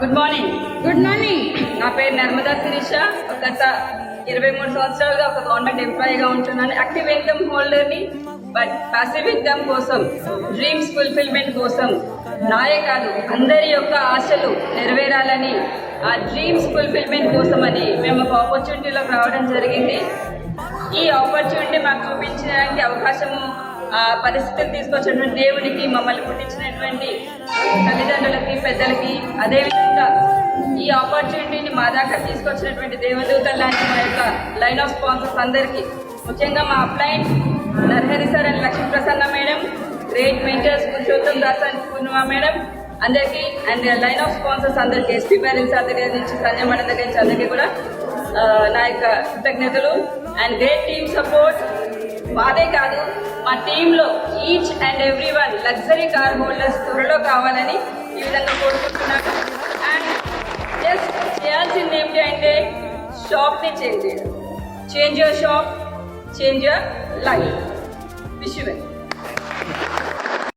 Good morning. Good morning. నా పేరు నర్మదా శిరీష. గత 23 సంవత్సరాలుగా ఒక గవర్నమెంట్ ఎంప్లాయీగా ఉంటున్నాను. యాక్టివ్ ఇన్కమ్ హోల్డర్ని. బట్ పాసివ్ ఇన్కమ్ కోసం, డ్రీమ్స్ ఫుల్ఫిల్మెంట్ కోసం, నాయే కాదు అందరి యొక్క ఆశలు నెరవేరాలని, ఆ డ్రీమ్స్ ఫుల్ఫిల్మెంట్ కోసం అని మేము ఒక ఆపర్చునిటీలోకి రావడం జరిగింది. ఈ ఆపర్చునిటీ మాకు చూపించడానికి అవకాశము, పరిస్థితులు తీసుకొచ్చినటువంటి దేవునికి, మమ్మల్ని పుట్టించినటువంటి తల్లిదండ్రులకి, పెద్దలకి, అదేవిధంగా ఈ ఆపర్చునిటీని మా దాకా తీసుకొచ్చినటువంటి దేవదూతలు లాంటి మా యొక్క లైన్ ఆఫ్ స్పాన్సర్స్ అందరికీ, ముఖ్యంగా మా upline Narahari sir and Lakshmi Prasanna madam, great mentors Purushottam Das and Purnima madam అందరికీ, అండ్ లైన్ ఆఫ్ స్పాన్సర్స్ అందరికీ, ఎస్పీ పేరెంట్స్ దగ్గర నుంచి, సంజయ్ మేడం దగ్గర నుంచి అందరికీ కూడా నా యొక్క కృతజ్ఞతలు. And great team support. మాదే కాదు, మా టీంలో each and every one luxury car holders త్వరలో కావాలని ఈ విధంగా కోరుకుంటున్నాను. అండ్ జస్ట్ చేయాల్సింది ఏమిటి అంటే షాప్ని చేంజ్ చేయడం. Change your shop, change your life. Wish you well.